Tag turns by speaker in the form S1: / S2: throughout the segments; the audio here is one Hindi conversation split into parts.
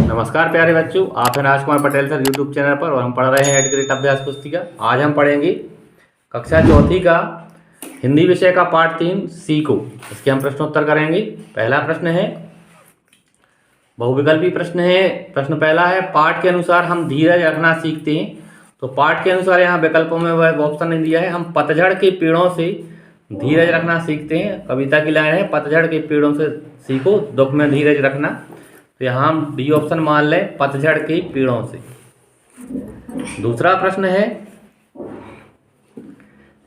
S1: नमस्कार प्यारे बच्चों, आप हैं Rajkumar Patel sir YouTube channel पर और हम पढ़ रहे हैं एडग्रेड अभ्यास पुस्तिका। आज हम पढ़ेंगे कक्षा चौथी का हिंदी विषय का पाठ 3 सीखो। इसके हम प्रश्नोत्तर करेंगे। पहला प्रश्न है, बहुविकल्पी प्रश्न है। प्रश्न पहला है, पाठ के अनुसार हम धीरज रखना सीखते हैं। तो पाठ के अनुसार यहाँ विकल्पों में वह ऑप्शन नहीं दिया है। हम पतझड़ के पेड़ों से धीरज रखना सीखते हैं। कविता की लाइन है, पतझड़ के पेड़ों से सीखो दुख में धीरज रखना। तो यहाँ हम डी ऑप्शन मान लें, पतझड़ के पेड़ों से। दूसरा प्रश्न है,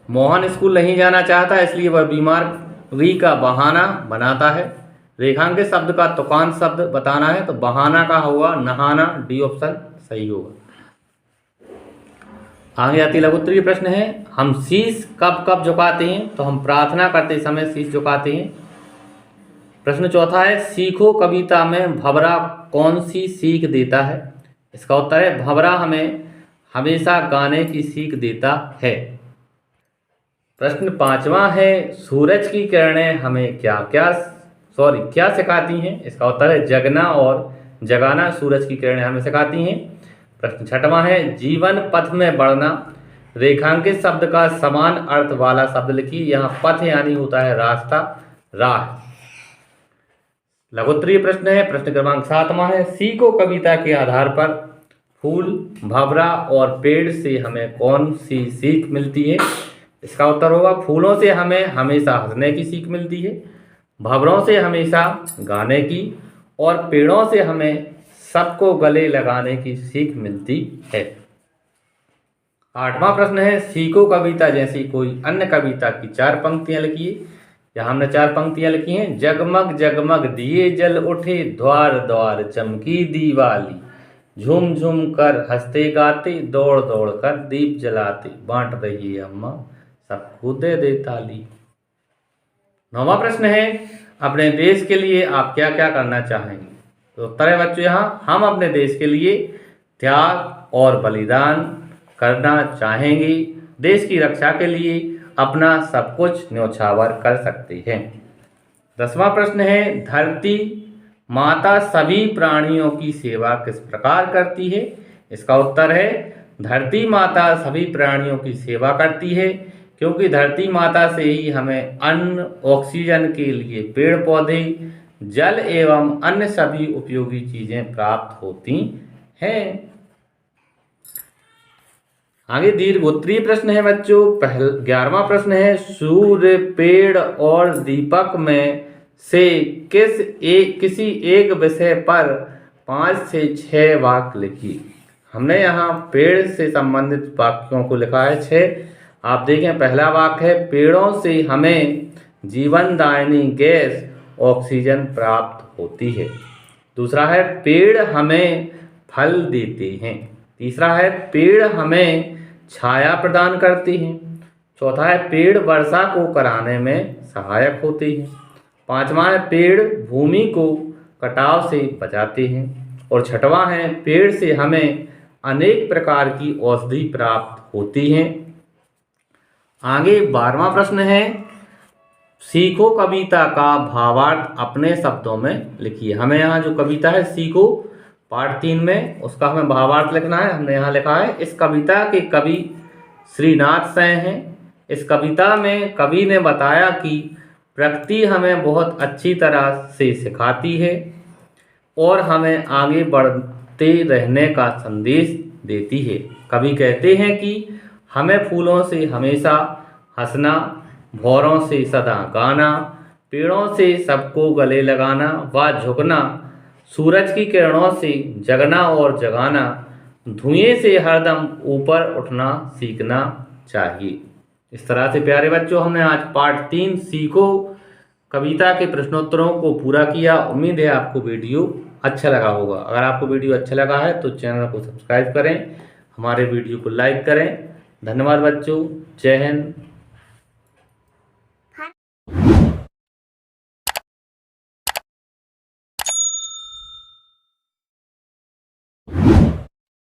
S1: मोहन स्कूल नहीं जाना चाहता इसलिए वह बीमारी का बहाना बनाता है। रेखांकित शब्द का तुकांत शब्द बताना है, तो बहाना का होगा नहाना। डी ऑप्शन सही होगा। आगे आती लघुत्तरीय प्रश्न है, हम शीश कब कब झुकाते हैं? तो हम प्रार्थना करते समय शीश झुकाते हैं। प्रश्न चौथा है, सीखो कविता में भंवरा कौन सी सीख देता है? इसका उत्तर है, भंवरा हमें हमेशा गाने की सीख देता है। प्रश्न पांचवा है, सूरज की किरणें हमें क्या सिखाती हैं? इसका उत्तर है, जगना और जगाना सूरज की किरणें हमें सिखाती हैं। प्रश्न छठवां है, जीवन पथ में बढ़ना। रेखांकित शब्द का समान अर्थ वाला शब्द लिखिए। यहाँ पथ यानी होता है रास्ता, राह। लघुत्तरीय प्रश्न है, प्रश्न क्रमांक 7वां है, सीखो कविता के आधार पर फूल, भंवरा और पेड़ से हमें कौन सी सीख मिलती है? इसका उत्तर होगा, फूलों से हमें हमेशा हंसने की सीख मिलती है, भंवरों से हमेशा गाने की, और पेड़ों से हमें सबको गले लगाने की सीख मिलती है। 8वां प्रश्न है, सीखो कविता जैसी कोई अन्य कविता की 4 पंक्तियां लिखिए। यहाँ हमने 4 पंक्तियां लिखी हैं। जगमग जगमग दिए जल उठे, द्वार द्वार चमकी दीवाली, झूम झूम कर हंसते गाते, दौड़ दौड़ कर दीप जलाते, बांट रही है अम्मा सबको दे दे ताली। 9वां प्रश्न है, अपने देश के लिए आप क्या क्या करना चाहेंगे? तो उत्तर है बच्चों, यहाँ हम अपने देश के लिए त्याग और बलिदान करना चाहेंगे। देश की रक्षा के लिए अपना सब कुछ न्यौछावर कर सकते हैं। 10वां प्रश्न है, धरती माता सभी प्राणियों की सेवा किस प्रकार करती है? इसका उत्तर है, धरती माता सभी प्राणियों की सेवा करती है क्योंकि धरती माता से ही हमें अन्न, ऑक्सीजन के लिए पेड़ पौधे, जल एवं अन्य सभी उपयोगी चीजें प्राप्त होती हैं। आगे दीर्घोत्तरीय प्रश्न है बच्चों। 11वां प्रश्न है, सूर्य, पेड़ और दीपक में से किसी एक विषय पर 5 से 6 वाक्य लिखिए। हमने यहाँ पेड़ से संबंधित वाक्यों को लिखा है 6। आप देखें, पहला वाक्य है, पेड़ों से हमें जीवनदायिनी गैस ऑक्सीजन प्राप्त होती है। दूसरा है, पेड़ हमें फल देते हैं। तीसरा है, पेड़ हमें छाया प्रदान करती हैं। चौथा है, पेड़ वर्षा को कराने में सहायक होते हैं। 5वां है, पेड़ भूमि को कटाव से बचाते हैं। और 6वां है, पेड़ से हमें अनेक प्रकार की औषधि प्राप्त होती हैं। आगे 12वां प्रश्न है, सीखो कविता का भावार्थ अपने शब्दों में लिखिए। हमें यहाँ जो कविता है सीखो पाठ 3 में, उसका हमें भावार्थ लिखना है। हमने यहाँ लिखा है, इस कविता के कवि श्रीनाथ सेन हैं। इस कविता में कवि ने बताया कि प्रकृति हमें बहुत अच्छी तरह से सिखाती है और हमें आगे बढ़ते रहने का संदेश देती है। कवि कहते हैं कि हमें फूलों से हमेशा हंसना, भंवरों से सदा गाना, पेड़ों से सबको गले लगाना व झुकना, सूरज की किरणों से जगना और जगाना, धुएं से हरदम ऊपर उठना सीखना चाहिए। इस तरह से प्यारे बच्चों, हमने आज पाठ 3 सीखो कविता के प्रश्नोत्तरों को पूरा किया। उम्मीद है आपको वीडियो अच्छा लगा होगा। अगर आपको वीडियो अच्छा लगा है तो चैनल को सब्सक्राइब करें, हमारे वीडियो को लाइक करें। धन्यवाद बच्चों। जय हिंद।